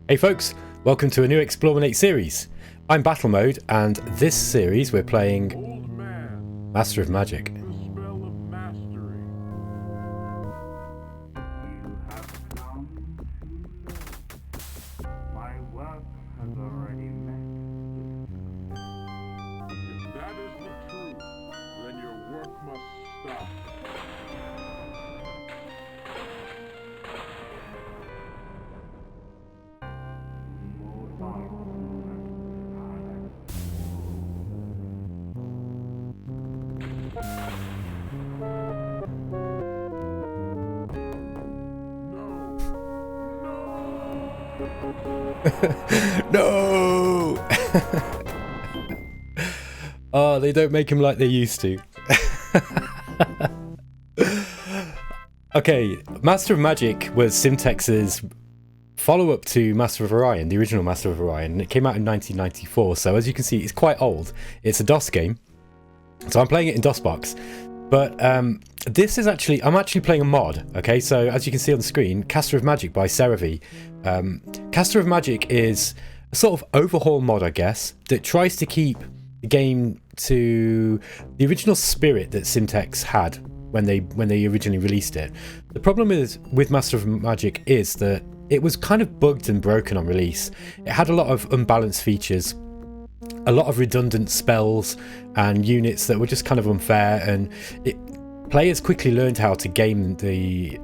Hey folks, welcome to a new eXplorminate series. I'm BattleMode, and this series we're playing Old man, Master of Magic. the smell of mastery. You have come too late. My work has already met. If that is the truth, then your work must stop. No! Oh, they don't make him like they used to. Okay, Master of Magic was Simtex's follow-up to Master of Orion, the original Master of Orion, and it came out in 1994, so as you can see, it's quite old. It's a DOS game, so I'm playing it in DOSBox. But this is actually, I'm actually playing a mod, okay? So as you can see on the screen, Caster of Magic by Seravy. Caster of Magic is a sort of overhaul mod, I guess, that tries to keep the game to the original spirit that Simtex had when they originally released it. The problem is with Master of Magic is that it was kind of bugged and broken on release. It had a lot of unbalanced features, a lot of redundant spells and units that were just kind of unfair, and players quickly learned how to game the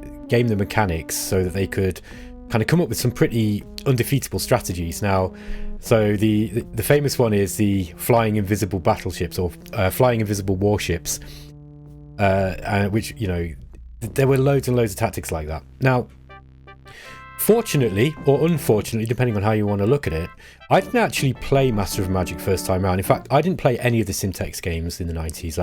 mechanics so that they could kind of come up with some pretty undefeatable strategies. Now, so the famous one is the flying invisible battleships, or flying invisible warships, which, you know, there were loads and loads of tactics like that. Now, fortunately, or unfortunately, depending on how you want to look at it, I didn't actually play Master of Magic first time around. In fact, I didn't play any of the Simtex games in the 90s.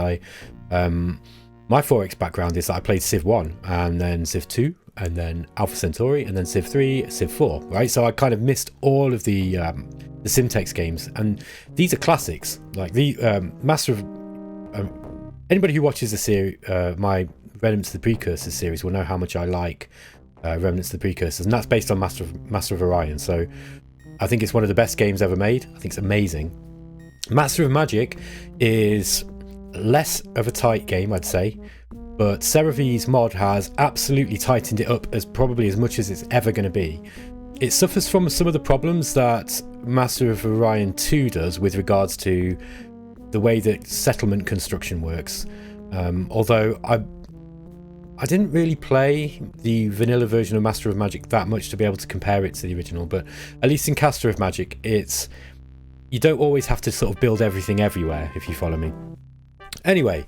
My 4X background is that I played Civ 1, and then Civ 2, and then Alpha Centauri, and then Civ 3, Civ 4, right? So I kind of missed all of the Simtex games, and these are classics. Like the Master of... anybody who watches the series, my Remnants of the Precursors series, will know how much I like Remnants of the Precursors, and that's based on Master of Orion. So I think it's one of the best games ever made. I think it's amazing. Master of Magic is less of a tight game, I'd say, but Seravy's mod has absolutely tightened it up as probably as much as it's ever going to be. It suffers from some of the problems that Master of Orion 2 does with regards to the way that settlement construction works. Although I didn't really play the vanilla version of Master of Magic that much to be able to compare it to the original, but at least in Caster of Magic, you don't always have to sort of build everything everywhere, if you follow me. Anyway,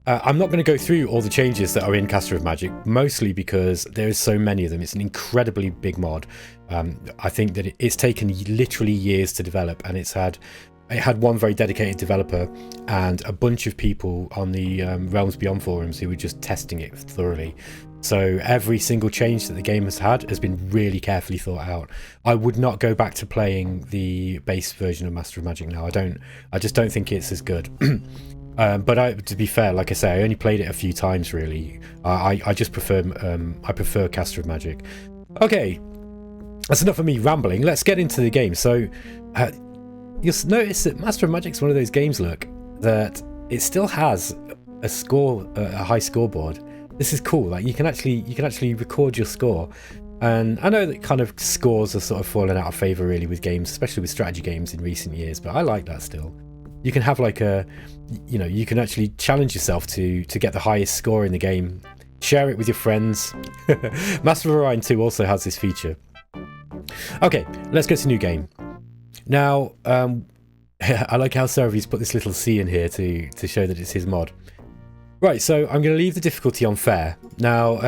I'm not going to go through all the changes that are in Caster of Magic, mostly because there is so many of them. It's an incredibly big mod. I think that it's taken literally years to develop, and it had one very dedicated developer and a bunch of people on the Realms Beyond forums who were just testing it thoroughly. So every single change that the game has been really carefully thought out. I would not go back to playing the base version of Master of Magic now. I just don't think it's as good. But to be fair, like I say, I only played it a few times really. I just prefer Caster of Magic. Okay, that's enough of me rambling. Let's get into the game. So you'll notice that Master of Magic is one of those games, look, that it still has a high scoreboard. This is cool. Like you can actually record your score. And I know that kind of scores are sort of fallen out of favor really with games, especially with strategy games in recent years, but I like that still. You can have like you can actually challenge yourself to get the highest score in the game. Share it with your friends. Master of Orion 2 also has this feature. Okay, let's go to new game. Now, I like how Seravy's put this little C in here to show that it's his mod. Right, so I'm going to leave the difficulty on fair. Now,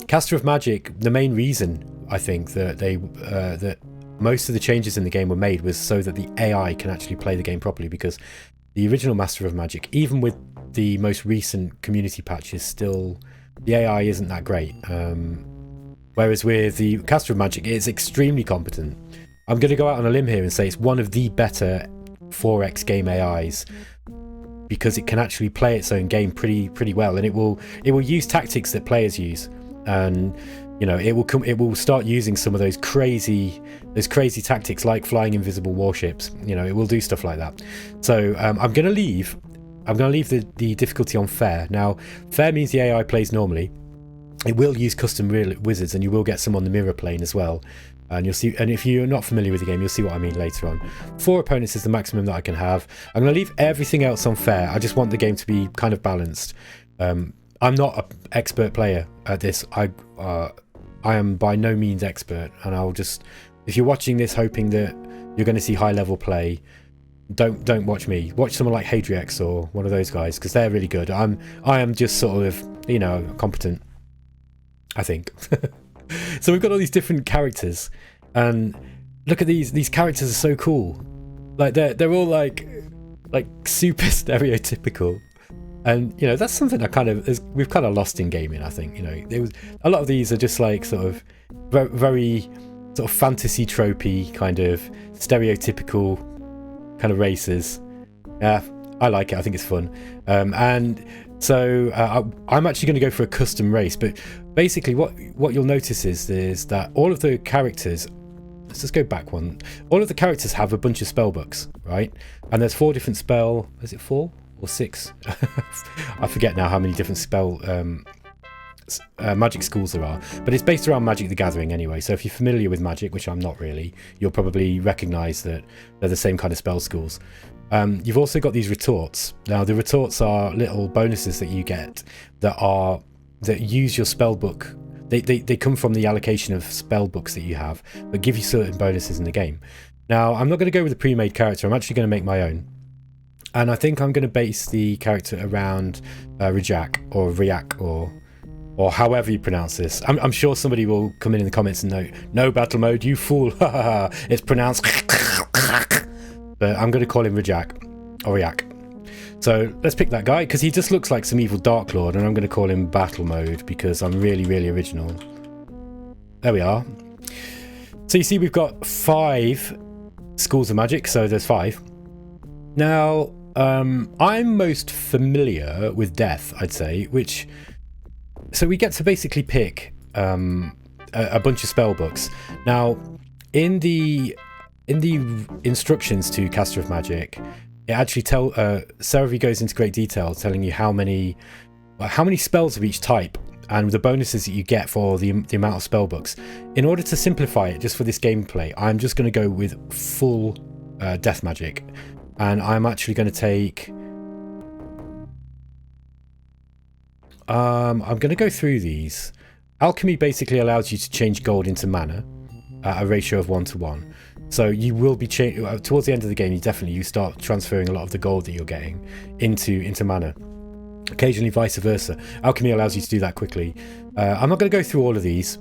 Caster of Magic, the main reason I think that that most of the changes in the game were made was so that the AI can actually play the game properly, because the original Master of Magic, even with the most recent community patches, still the AI isn't that great. Whereas with the Caster of Magic, it's extremely competent. I'm going to go out on a limb here and say it's one of the better 4X game AIs, because it can actually play its own game pretty well, and it will use tactics that players use. and you know, it will start using some of those crazy tactics like flying invisible warships. You know, it will do stuff like that. So I'm gonna leave the difficulty on fair. Now fair means the AI plays normally. It will use custom wizards, and you will get some on the mirror plane as well. And you'll see, and if you're not familiar with the game, you'll see what I mean later on. 4 opponents is the maximum that I can have. I'm going to leave everything else on fair. I just want the game to be kind of balanced. I'm not an expert player at this. I am by no means expert, and I'll just, if you're watching this hoping that you're going to see high level play, don't watch me. Watch someone like Hadriex or one of those guys, because they're really good. I am just sort of, you know, competent, I think. So we've got all these different characters, and look at these characters are so cool. Like they're all like super stereotypical, and you know, that's something that we've kind of lost in gaming, I think. You know, there was a lot of these are just like sort of very sort of fantasy tropey kind of stereotypical kind of races. Yeah, I like it. I think it's fun. And so I'm actually going to go for a custom race, but basically what you'll notice is that all of the characters, let's just go back one, all of the characters have a bunch of spell books, right? And there's 4 different spell, is it 4 or 6? I forget now how many different spell magic schools there are, but it's based around Magic the Gathering anyway. So if you're familiar with Magic, which I'm not really, you'll probably recognize that they're the same kind of spell schools. You've also got these retorts. Now the retorts are little bonuses that you get that use your spell book. They come from the allocation of spell books that you have, but give you certain bonuses in the game. Now I'm not going to go with a pre-made character. I'm actually going to make my own, and I think I'm going to base the character around Rajak or Ryak or however you pronounce this. I'm sure somebody will come in the comments and no battle mode, you fool. It's pronounced. But I'm going to call him Rajak or Ryak. So let's pick that guy, because he just looks like some evil Dark Lord, and I'm going to call him Battle Mode because I'm really, really original. There we are. So you see we've got 5 schools of magic, so there's 5. Now, I'm most familiar with Death, I'd say, so we get to basically pick a bunch of spell books. Now, in the instructions to Caster of Magic, it actually Seravy goes into great detail telling you how many spells of each type and the bonuses that you get for the amount of spell books. In order to simplify it just for this gameplay, I'm just going to go with full death magic, and I'm actually going to take I'm going to go through these. Alchemy basically allows you to change gold into mana at a ratio of 1:1. So you will be towards the end of the game, you start transferring a lot of the gold that you're getting into mana. Occasionally vice versa. Alchemy allows you to do that quickly. I'm not going to go through all of these.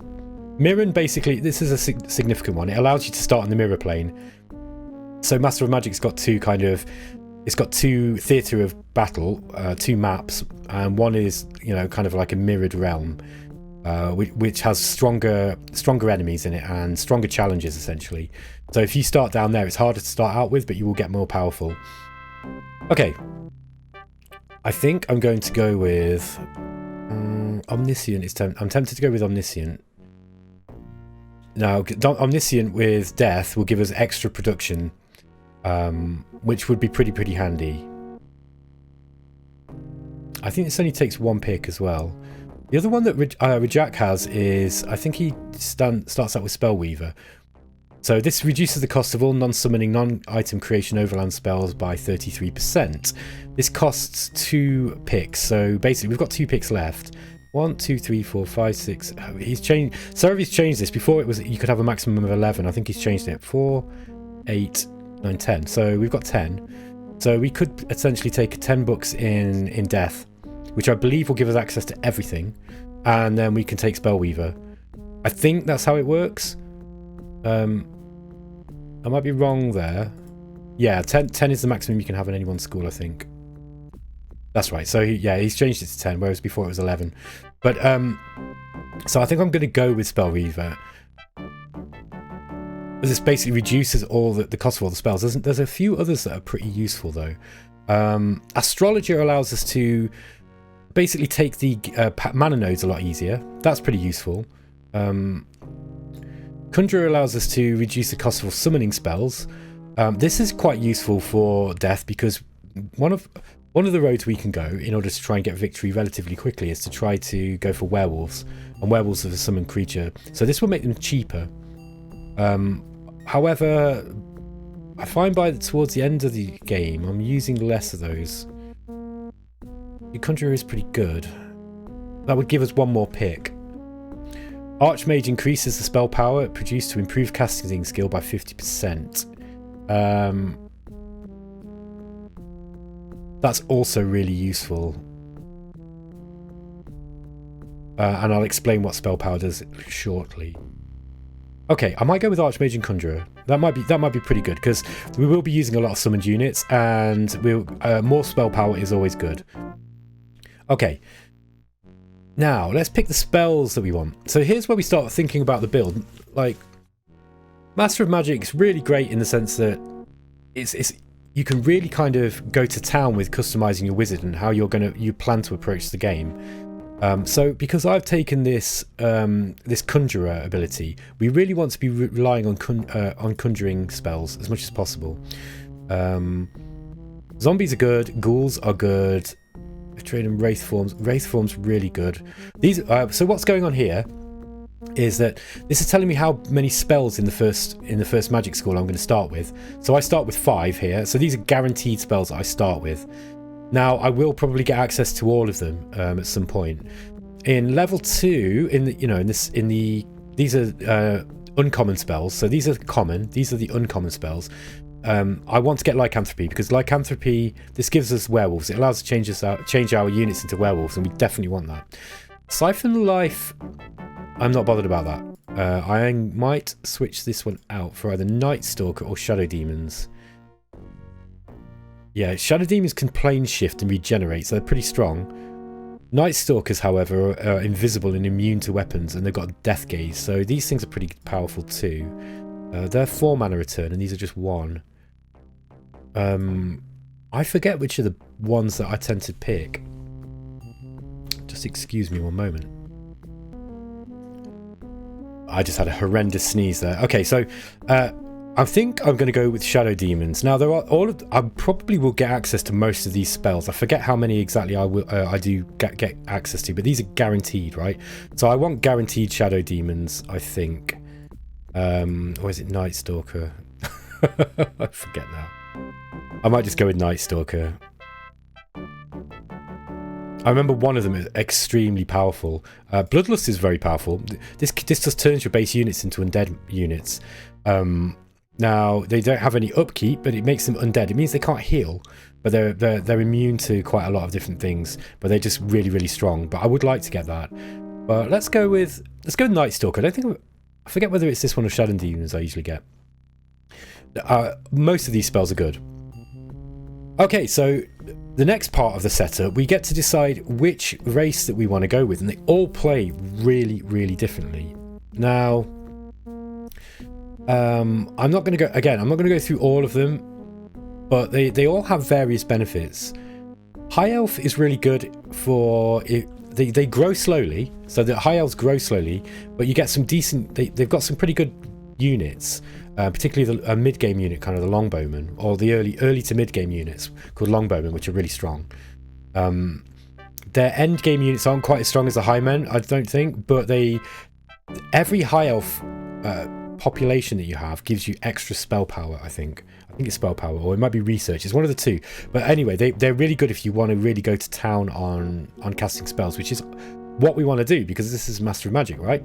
Mirren, basically, this is a significant one. It allows you to start on the mirror plane. So Master of Magic's got it's got 2 theatre of battle, 2 maps, and one is, you know, kind of like a mirrored realm, which has stronger enemies in it and stronger challenges, essentially. So if you start down there, it's harder to start out with, but you will get more powerful. Okay. I think I'm going to go with Omniscient. I'm tempted to go with Omniscient. Now, Omniscient with Death will give us extra production, which would be pretty handy. I think this only takes 1 pick as well. The other one that Rajak has is, I think he starts out with Spellweaver. So this reduces the cost of all non-summoning, non-item creation overland spells by 33%. This costs 2 picks. So basically, we've got 2 picks left. 1, 2, 3, 4, 5, 6. He's changed. Seravy's changed this. Before it was you could have a maximum of 11. I think he's changed it. 4, 8, 9, 10. So we've got 10. So we could essentially take 10 books in Death, which I believe will give us access to everything, and then we can take Spellweaver. I think that's how it works. I might be wrong there. Yeah, 10 is the maximum you can have in any one school, I think. That's right. So he's changed it to 10, whereas before it was 11. But so I think I'm going to go with Spellweaver. This basically reduces all the cost of all the spells. There's a few others that are pretty useful though. Astrologer allows us to basically take the mana nodes a lot easier. That's pretty useful. Conjurer allows us to reduce the cost of summoning spells. This is quite useful for death because one of the roads we can go in order to try and get victory relatively quickly is to try to go for werewolves, and werewolves are a summoned creature, so this will make them cheaper. However, I find towards the end of the game I'm using less of those. The Conjurer is pretty good. That would give us one more pick. Archmage increases the spell power produced to improve casting skill by 50%. That's also really useful. And I'll explain what spell power does shortly. Okay, I might go with Archmage and Conjurer. That might be pretty good because we will be using a lot of summoned units, and more spell power is always good. Okay. Now, let's pick the spells that we want. So here's where we start thinking about the build. Like, Master of Magic is really great in the sense that you can really kind of go to town with customizing your wizard and how you plan to approach the game. So because I've taken this this Conjurer ability, we really want to be relying on conjuring spells as much as possible. Zombies are good, ghouls are good. Trade in Wraith forms really good. These so what's going on here is that this is telling me how many spells in the first magic school I'm going to start with. So I start with 5 here. So these are guaranteed spells that I start with. Now I will probably get access to all of them at some point. In level 2, these are uncommon spells. So these are common. These are the uncommon spells. I want to get Lycanthropy because Lycanthropy, this gives us werewolves. It allows us to change our units into werewolves, and we definitely want that. Siphon Life, I'm not bothered about that. I might switch this one out for either Night Stalker or Shadow Demons. Yeah, Shadow Demons can plane shift and regenerate, so they're pretty strong. Night Stalkers, however, are invisible and immune to weapons, and they've got Death Gaze, so these things are pretty powerful too. They're 4 mana return, and these are just 1. I forget which are the ones that I tend to pick. Just excuse me one moment. I just had a horrendous sneeze there. Okay, so I think I'm going to go with Shadow Demons. Now there are I probably will get access to most of these spells. I forget how many exactly I do get access to, but these are guaranteed, right? So I want guaranteed Shadow Demons, I think. Or is it Night Stalker? I forget now. I might just go with Night Stalker. I remember one of them is extremely powerful. Bloodlust is very powerful. This just turns your base units into undead units. Now they don't have any upkeep, but it makes them undead. It means they can't heal, but they're immune to quite a lot of different things. But they're just really, really strong. But I would like to get that. But let's go with Night Stalker. I forget whether it's this one or Shadow Demons I usually get. Most of these spells are good. Okay, so the next part of the setup, we get to decide which race that we want to go with, and they all play really, really differently. Now, I'm not going to go through all of them, but they all have various benefits. High Elf is really good for it. They grow slowly, so the High Elves grow slowly, but you get some decent. They've got some pretty good units, particularly a mid-game unit, kind of the Longbowmen, or the early to mid-game units called Longbowmen, which are really strong. Their end-game units aren't quite as strong as the Highmen, I don't think, but every High Elf population that you have gives you extra spell power, I think it's spell power, or it might be research. It's one of the two. But anyway, they're really good if you want to really go to town on casting spells, which is what we want to do because this is Master of Magic, right?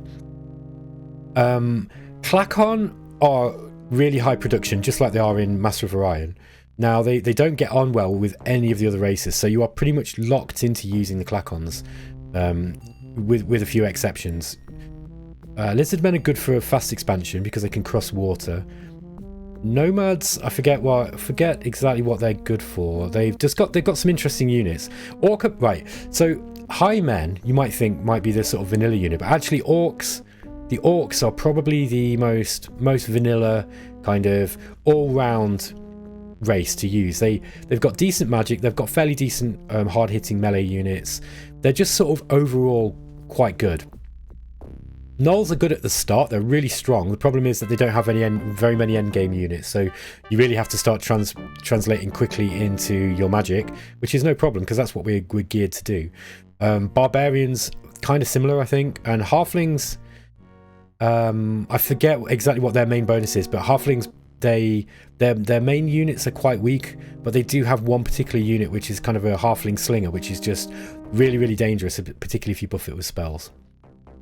Klakon are really high production, just like they are in Master of Orion. Now, they don't get on well with any of the other races, so you are pretty much locked into using the Klakons, with a few exceptions. Lizardmen are good for a fast expansion because they can cross water. Nomads, I forget exactly what they're good for. They've got some interesting units. Right, so High Men you might think might be the sort of vanilla unit, but actually the Orcs are probably the most vanilla kind of all-round race to use. They've got decent magic, they've got fairly decent hard-hitting melee units. They're just sort of overall quite good. Gnolls are good at the start, they're really strong. The problem is that they don't have very many endgame units, so you really have to start translating quickly into your magic, which is no problem because that's what we're geared to do. Barbarians, kind of similar, I think, and halflings, I forget exactly what their main bonus is, but halflings, their main units are quite weak, but they do have one particular unit which is kind of a halfling slinger, which is just really, really dangerous, particularly if you buff it with spells.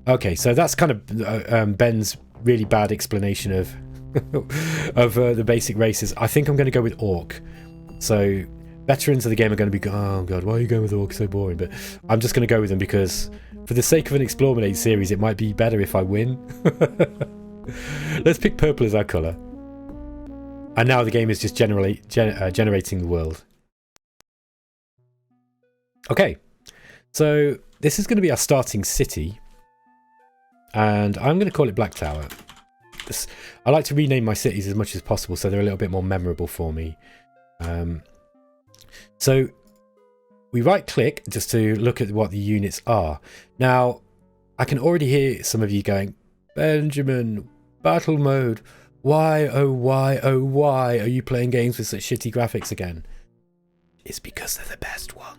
Okay, so that's kind of Ben's really bad explanation of the basic races. I think I'm going to go with Orc. So veterans of the game are going to be, oh god, why are you going with Orc? So boring. But I'm just going to go with them because for the sake of an eXplorminate series, it might be better if I win. Let's pick purple as our colour. And now the game is just generating the world. Okay, so this is going to be our starting city. And I'm going to call it Black Tower. I like to rename my cities as much as possible so they're a little bit more memorable for me. So we right click just to look at what the units are. Now I can already hear some of you going, Benjamin, battle mode, why oh why are you playing games with such shitty graphics again? It's because they're the best one.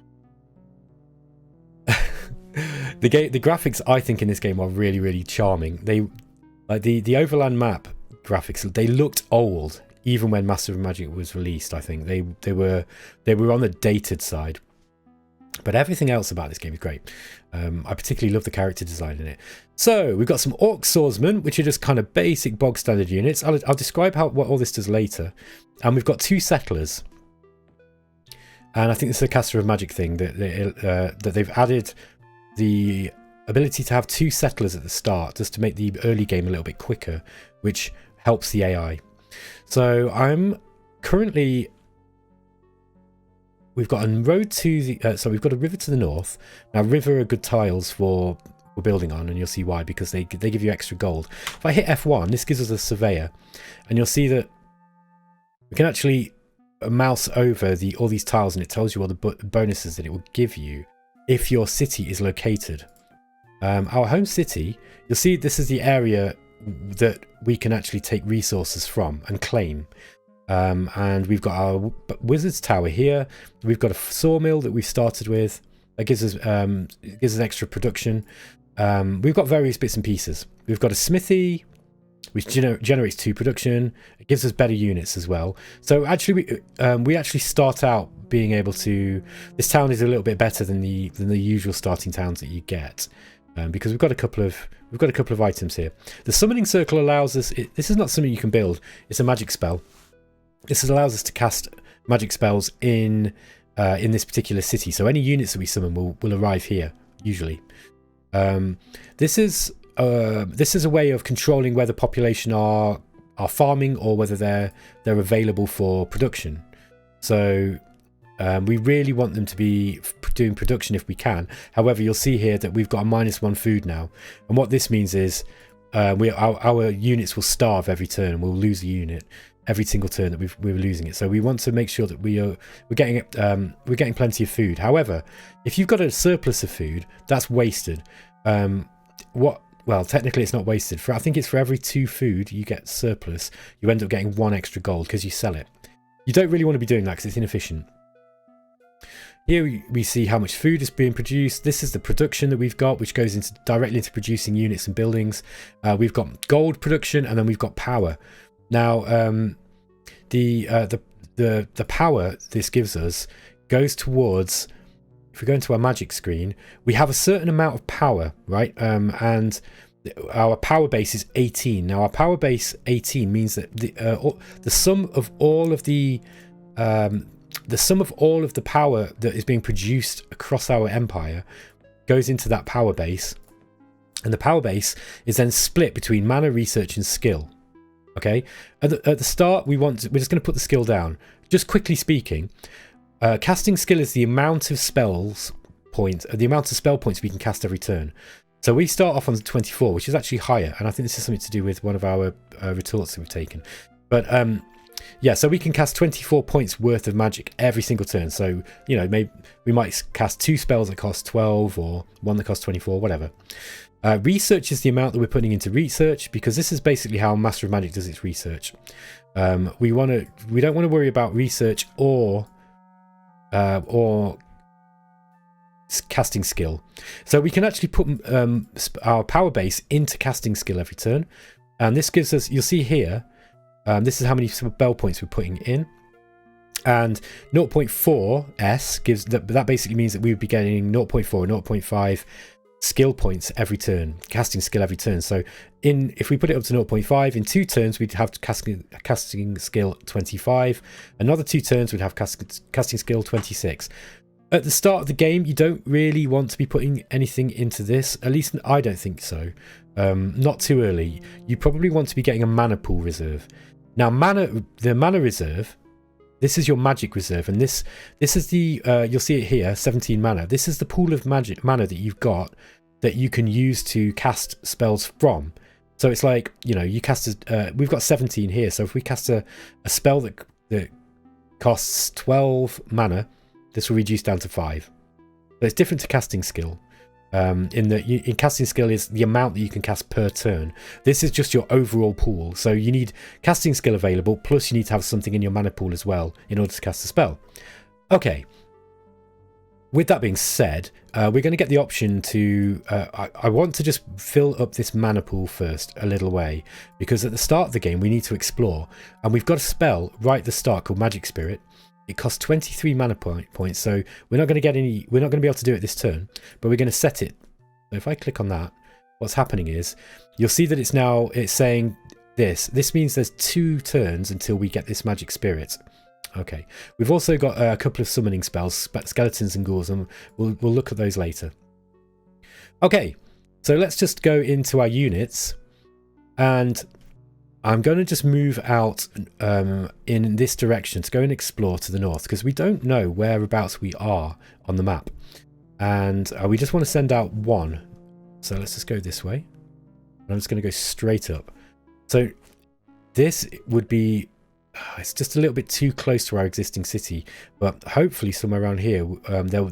The graphics I think in this game are really, really charming. They like the overland map graphics, they looked old even when Master of Magic was released. I think they were on the dated side, but everything else about this game is great. I particularly love the character design in it. So we've got some Orc Swordsmen, which are just kind of basic bog standard units. I'll describe what all this does later. And we've got 2 settlers, and I think this is a Caster of Magic thing that they've added the ability to have 2 settlers at the start just to make the early game a little bit quicker, which helps the AI. So I'm currently, we've got a road to the so we've got a river to the north. Now river are good tiles for building on, and you'll see why, because they give you extra gold. If I hit F1, this gives us a surveyor, and you'll see that we can actually mouse over all these tiles, and it tells you all the bonuses that it will give you if your city is located. Our home city, you'll see this is the area that we can actually take resources from and claim. And we've got our wizard's tower here. We've got a sawmill that we've started with. That gives us extra production. We've got various bits and pieces. We've got a smithy, which generates 2 production. It gives us better units as well. So actually, we actually start out being able to. This town is a little bit better than the usual starting towns that you get, because we've got a couple of items here. The summoning circle allows us. This is not something you can build. It's a magic spell. This allows us to cast magic spells in this particular city. So any units that we summon will arrive here usually. This is a way of controlling whether population are farming or whether they're available for production. So we really want them to be doing production if we can. However, you'll see here that we've got a -1 food now, and what this means is our units will starve every turn, and we'll lose a unit every single turn that we're losing it. So we want to make sure that we're getting plenty of food. However, if you've got a surplus of food, that's wasted. Well, technically it's not wasted. I think it's for every 2 food you get surplus, you end up getting 1 extra gold because you sell it. You don't really want to be doing that because it's inefficient. Here we see how much food is being produced. This is the production that we've got, which goes directly into producing units and buildings. We've got gold production, and then we've got power. Now, the power this gives us goes towards. If we go into our magic screen, we have a certain amount of power, right? And our power base is 18. Now, our power base 18 means that the sum of all of the power that is being produced across our empire goes into that power base, and the power base is then split between mana, research, and skill. Okay, at the start, we're just going to put the skill down. Just quickly speaking, casting skill is the amount of spell points we can cast every turn. So we start off on 24, which is actually higher, and I think this is something to do with one of our retorts that we've taken. But yeah, so we can cast 24 points worth of magic every single turn. So, you know, maybe we might cast 2 spells that cost 12 or 1 that costs 24, whatever. Research is the amount that we're putting into research, because this is basically how Master of Magic does its research. We don't want to worry about research or casting skill. So we can actually put our power base into casting skill every turn, and this gives us, you'll see here, this is how many spell points we're putting in, and 0.4s gives that basically means that we would be getting 0.4 0.5 skill points every turn, casting skill every turn. So if we put it up to 0.5, in 2 turns we'd have casting skill 25, another 2 turns we'd have casting skill 26. At the start of the game, you don't really want to be putting anything into this, at least I don't think so. Not too early. You probably want to be getting a mana pool reserve. Now the mana reserve, this is your magic reserve, and this is the you'll see it here, 17 mana. This is the pool of magic mana that you've got that you can use to cast spells from. So it's like, you know, you cast we've got 17 here, so if we cast a spell that costs 12 mana, this will reduce down to 5. So it's different to casting skill. In casting skill is the amount that you can cast per turn. This is just your overall pool, so you need casting skill available, plus you need to have something in your mana pool as well in order to cast the spell. Okay, with that being said, we're going to get the option to I want to just fill up this mana pool first a little way, because at the start of the game we need to explore, and we've got a spell right at the start called Magic Spirit. It costs 23 mana points, so we're not going to be able to do it this turn, but we're going to set it. So if I click on that, what's happening is you'll see that it's saying this. This means there's 2 turns until we get this Magic Spirit. Okay, we've also got a couple of summoning spells, skeletons and ghouls, and we'll look at those later. Okay, so let's just go into our units, and I'm going to just move out in this direction to go and explore to the north, because we don't know whereabouts we are on the map, and we just want to send out 1. So let's just go this way. I'm just going to go straight up. So this would be, it's just a little bit too close to our existing city, but hopefully somewhere around here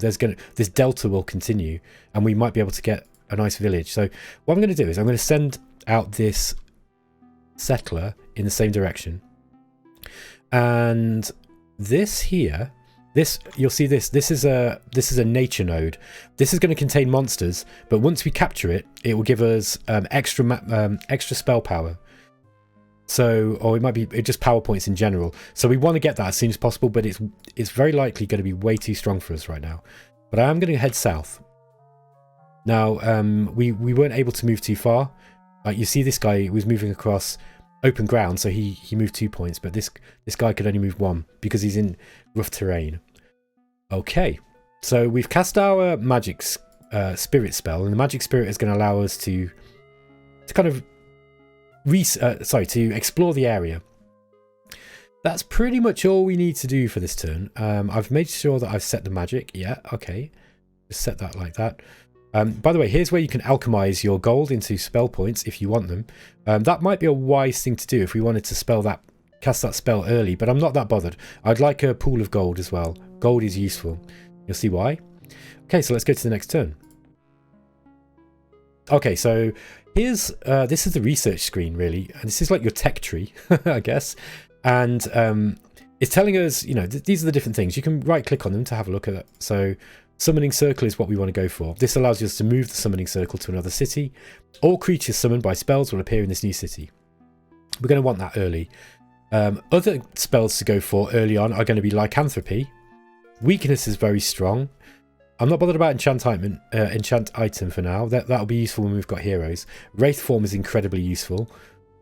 this delta will continue, and we might be able to get a nice village. So what I'm going to do is I'm going to send out this settler in the same direction, and this here, you'll see this is a nature node. This is going to contain monsters, but once we capture it, it will give us extra spell power. So, or it might be just power points in general. So we want to get that as soon as possible, but it's very likely going to be way too strong for us right now. But I am going to head south. Now, we weren't able to move too far. You see this guy was moving across open ground, so he moved 2 points, but this guy could only move 1 because he's in rough terrain. Okay, so we've cast our magic spirit spell, and the magic spirit is going to allow us to kind of to explore the area. That's pretty much all we need to do for this turn. I've made sure that I've set the magic. Yeah, okay, just set that like that. By the way, here's where you can alchemize your gold into spell points if you want them. That might be a wise thing to do if we wanted to cast that spell early, but I'm not that bothered. I'd like a pool of gold as well. Gold is useful. You'll see why. Okay, so let's go to the next turn. Okay, so here's this is the research screen, really, and this is like your tech tree, I guess. And it's telling us, you know, these are the different things. You can right click on them to have a look at it. So summoning circle is what we want to go for. This allows us to move the summoning circle to another city. All creatures summoned by spells will appear in this new city. We're going to want that early. Other spells to go for early on are going to be lycanthropy. Weakness is very strong. I'm not bothered about enchant item for now. That'll be useful when we've got heroes. Wraith form is incredibly useful.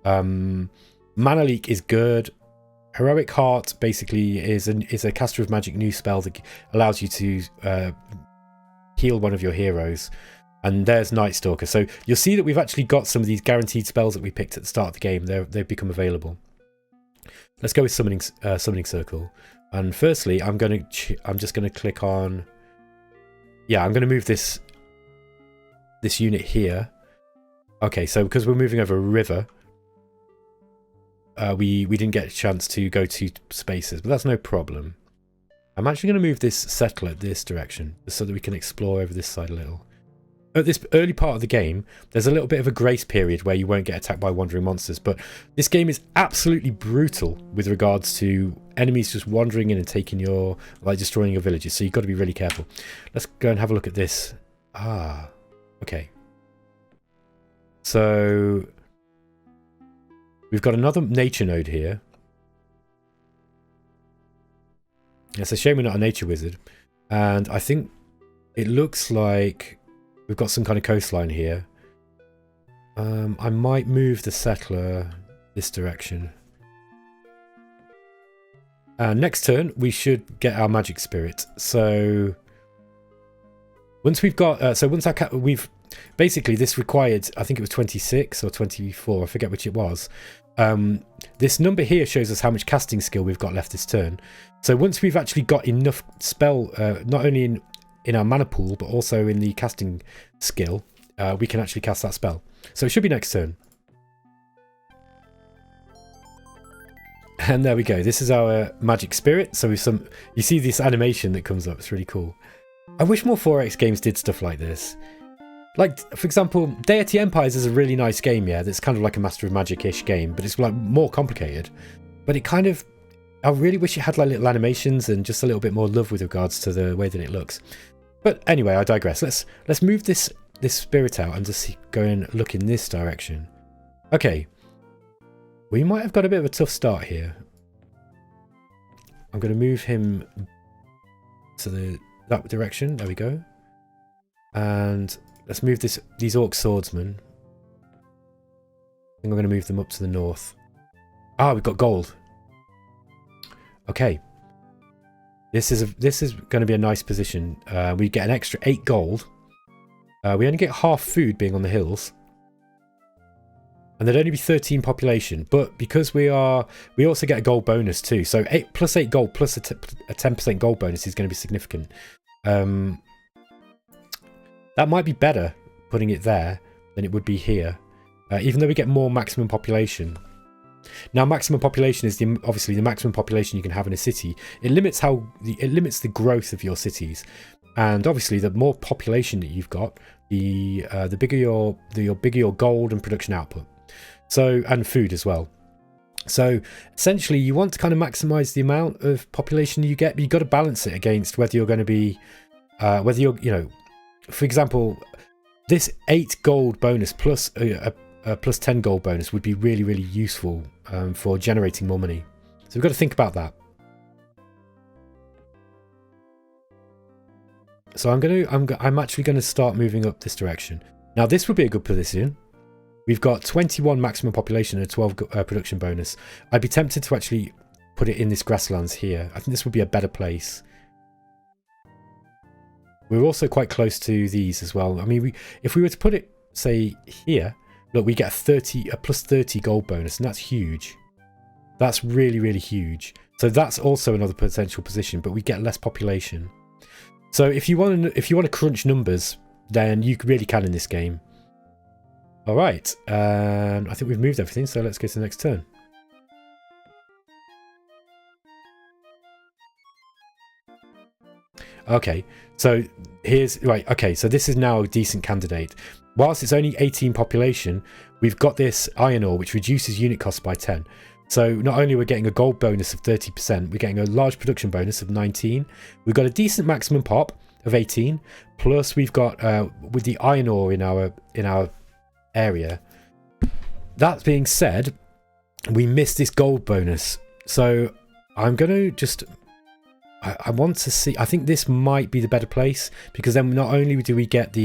Mana leak is good. Heroic Heart basically is a caster of magic new spell that allows you to heal one of your heroes. And there's Night Stalker. So you'll see that we've actually got some of these guaranteed spells that we picked at the start of the game. They've become available. Let's go with summoning circle. And firstly, I'm just going to click on. Yeah, I'm going to move this unit here. Okay, so because we're moving over a river, we didn't get a chance to go to spaces, but that's no problem. I'm actually going to move this settler this direction so that we can explore over this side a little. At this early part of the game, there's a little bit of a grace period where you won't get attacked by wandering monsters, but this game is absolutely brutal with regards to enemies just wandering in and taking your, like, destroying your villages, so you've got to be really careful. Let's go and have a look at this. Ah, okay. So we've got another nature node here. It's a shame we're not a nature wizard. And I think it looks like we've got some kind of coastline here. I might move the settler this direction. Next turn, we should get our magic spirit. So once we've got, once we've basically this required, I think it was 26 or 24, I forget which it was. This number here shows us how much casting skill we've got left this turn. So once we've actually got enough spell, not only in our mana pool, but also in the casting skill, we can actually cast that spell. So it should be next turn. And there we go. This is our magic spirit. So you see this animation that comes up. It's really cool. I wish more 4X games did stuff like this. Like, for example, Deity Empires is a really nice game, yeah, that's kind of like a Master of Magic-ish game, but it's like more complicated. But it kind of, I really wish it had like little animations and just a little bit more love with regards to the way that it looks. But anyway, I digress. Let's move this spirit out and just go and look in this direction. Okay. We might have got a bit of a tough start here. I'm going to move him to that direction. There we go. And let's move these orc swordsmen. I think I'm going to move them up to the north. Ah, we've got gold. Okay. This is going to be a nice position. We get an extra 8 gold. We only get half food being on the hills. And there'd only be 13 population, but because we also get a gold bonus too. So 8 gold plus a 10% gold bonus is going to be significant. That might be better putting it there than it would be here, even though we get more maximum population. Now, maximum population is obviously the maximum population you can have in a city. It limits the growth of your cities, and obviously the more population that you've got, the bigger your gold and production output. So, and food as well. So essentially you want to kind of maximize the amount of population you get, but you've got to balance it against whether you're going to be for example, this 8 gold bonus plus a plus 10 gold bonus would be really, really useful for generating more money. So we've got to think about that. So I'm actually going to start moving up this direction. Now this would be a good position. We've got 21 maximum population and a 12 production bonus. I'd be tempted to actually put it in this grasslands here. I think this would be a better place. We're also quite close to these as well. I mean, if we were to put it, say, here, look, we get a plus 30 gold bonus, and that's huge. That's really, really huge. So that's also another potential position, but we get less population. So if you want to crunch numbers, then you really can in this game. All right, I think we've moved everything, so let's go to the next turn. Okay, so so this is now a decent candidate. Whilst it's only 18 population, we've got this iron ore, which reduces unit costs by 10. So not only are we getting a gold bonus of 30%, we're getting a large production bonus of 19. We've got a decent maximum pop of 18, plus we've got with the iron ore in our area. That being said, we missed this gold bonus, so I'm going to I want to see. I think this might be the better place, because then not only do we get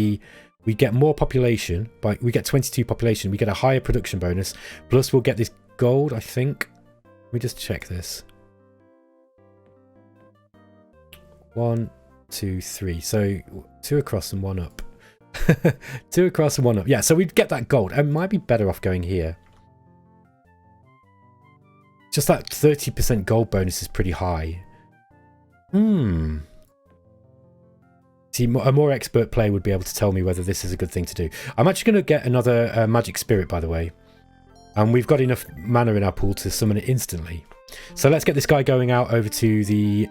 more population, but we get 22 population, we get a higher production bonus, plus we'll get this gold, I think. Let me just check this. 1, 2, 3. So 2 across and 1 up. 2 across and 1 up. Yeah, so we'd get that gold. It might be better off going here. Just that 30% gold bonus is pretty high. See, a more expert player would be able to tell me whether this is a good thing to do. I'm actually going to get another magic spirit, by the way. And we've got enough mana in our pool to summon it instantly. So let's get this guy going out over to the...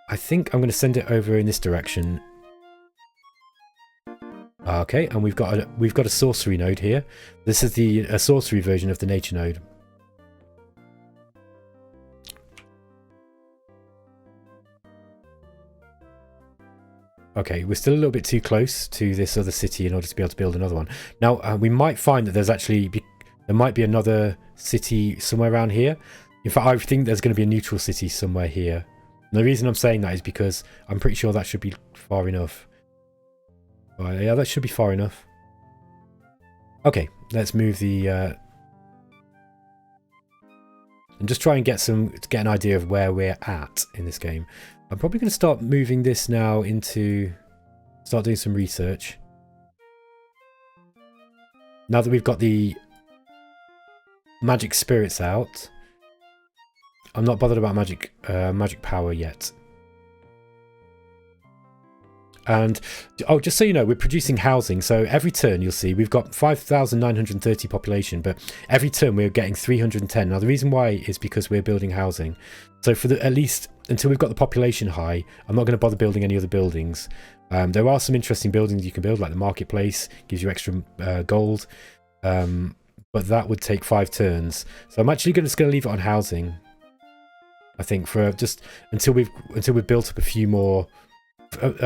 I think I'm going to send it over in this direction. Okay, and we've got a sorcery node here. This is a sorcery version of the nature node. Okay, we're still a little bit too close to this other city in order to be able to build another one. Now, we might find that there might be another city somewhere around here. In fact, I think there's going to be a neutral city somewhere here. And the reason I'm saying that is because I'm pretty sure that should be far enough. Yeah, that should be far enough. Okay, let's move the... and just try and get an idea of where we're at in this game. I'm probably going to start moving this now into... Start doing some research. Now that we've got the magic spirits out, I'm not bothered about magic power yet. And, oh, just so you know, we're producing housing. So every turn, you'll see, we've got 5,930 population, but every turn we're getting 310. Now, the reason why is because we're building housing. So for at least until we've got the population high, I'm not going to bother building any other buildings. There are some interesting buildings you can build, like the marketplace, gives you extra gold. But that would take 5 turns. So I'm actually just going to leave it on housing, I think, for just until we've built up a few more...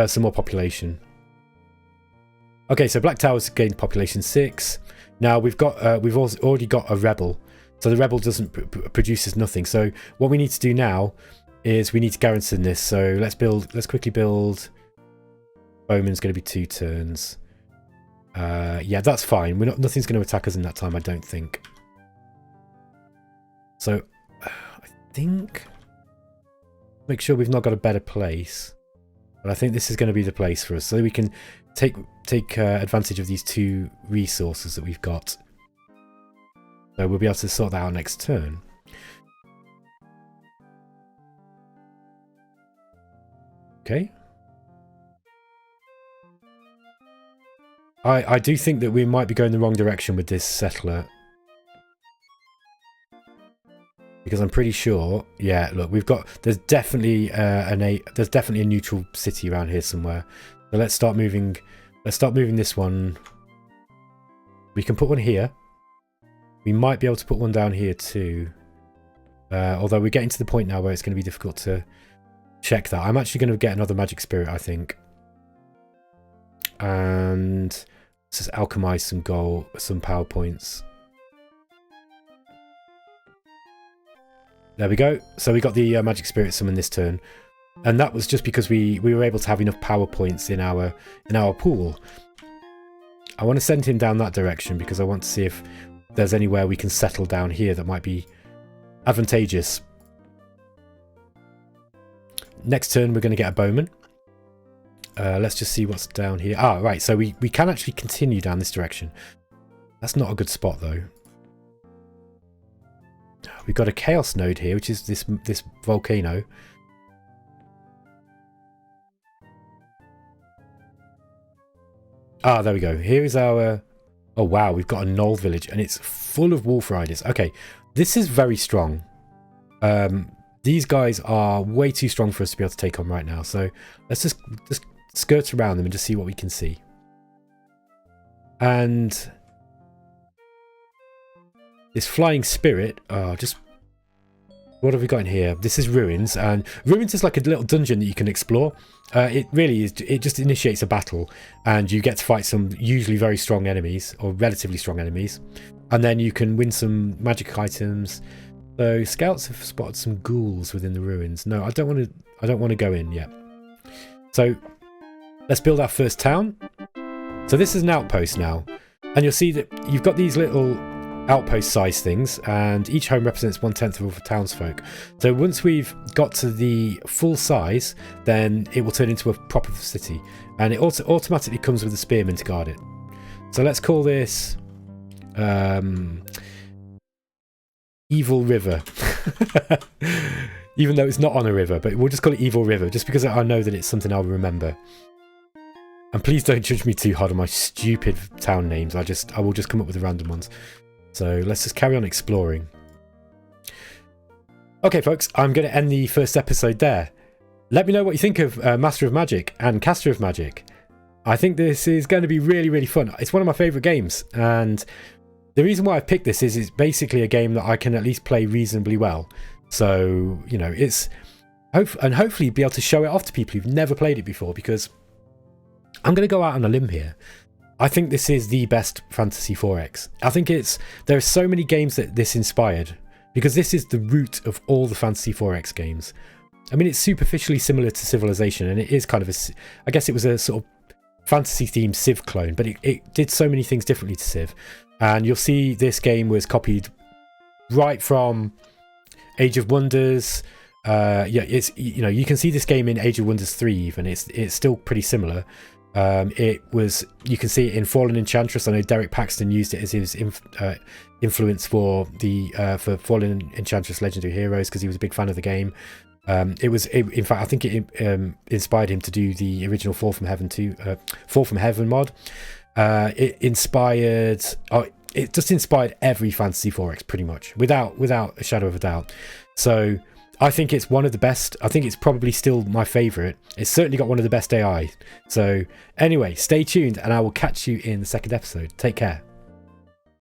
some more population. Okay, so Black Tower's gained population 6. Now we've already got a rebel, so the rebel doesn't produces nothing. So what we need to do now is we need to garrison this. So let's quickly build. Bowman's going to be 2 turns. Yeah, that's fine. Nothing's going to attack us in that time, I don't think. So I think make sure we've not got a better place. But I think this is going to be the place for us, so we can take advantage of these 2 resources that we've got. So we'll be able to sort that out next turn. Okay. I do think that we might be going the wrong direction with this settler. Because I'm pretty sure, yeah, look, there's definitely a neutral city around here somewhere. So let's start moving this one. We can put one here. We might be able to put one down here too. Although we're getting to the point now where it's going to be difficult to check that. I'm actually going to get another magic spirit, I think. And let's just alchemize some power points. There we go. So we got the magic spirit summon this turn, and that was just because we were able to have enough power points in our pool. I want to send him down that direction because I want to see if there's anywhere we can settle down here that might be advantageous. Next turn we're going to get a bowman. Let's just see what's down here. Ah, right. So we can actually continue down this direction. That's not a good spot though. We've got a chaos node here, which is this volcano. Ah, there we go. Here is our... Oh, wow. We've got a Knoll village, and it's full of wolf riders. Okay, this is very strong. These guys are way too strong for us to be able to take on right now. So let's just skirt around them and just see what we can see. And... this flying spirit, what have we got in here? This is ruins, and ruins is like a little dungeon that you can explore. It really is, it just initiates a battle, and you get to fight some usually very strong enemies, or relatively strong enemies, and then you can win some magic items. So scouts have spotted some ghouls within the ruins. No, I don't want to go in yet. So let's build our first town. So this is an outpost now, and you'll see that you've got these little outpost size things, and each home represents 1/10 of all the townsfolk. So once we've got to the full size, then it will turn into a proper city, and it also automatically comes with a spearman to guard it. So let's call this Evil River. Even though it's not on a river, but we'll just call it Evil River, just because I know that it's something I'll remember. And please don't judge me too hard on my stupid town names. I will just come up with the random ones. So let's just carry on exploring. Okay, folks, I'm going to end the first episode there. Let me know what you think of Master of Magic and Caster of Magic. I think this is going to be really, really fun. It's one of my favourite games, and the reason why I've picked this is it's basically a game that I can at least play reasonably well. So, you know, it's... and hopefully be able to show it off to people who've never played it before, because I'm going to go out on a limb here. I think this is the best Fantasy 4X. I think there are so many games that this inspired, because this is the root of all the Fantasy 4X games. I mean, it's superficially similar to Civilization, and it is kind of I guess it was a sort of fantasy-themed Civ clone, but it did so many things differently to Civ. And you'll see this game was copied right from Age of Wonders. Yeah, it's, you know, you can see this game in Age of Wonders 3 even. It's still pretty similar. You can see it in Fallen Enchantress. I know Derek Paxton used it as his influence for Fallen Enchantress Legendary Heroes, because he was a big fan of the game. In fact, I think it inspired him to do the original Fall from Heaven mod. It just inspired every Fantasy 4X pretty much, without a shadow of a doubt. So I think it's one of the best. I think it's probably still my favourite. It's certainly got one of the best AI. So anyway, stay tuned, and I will catch you in the second episode. Take care.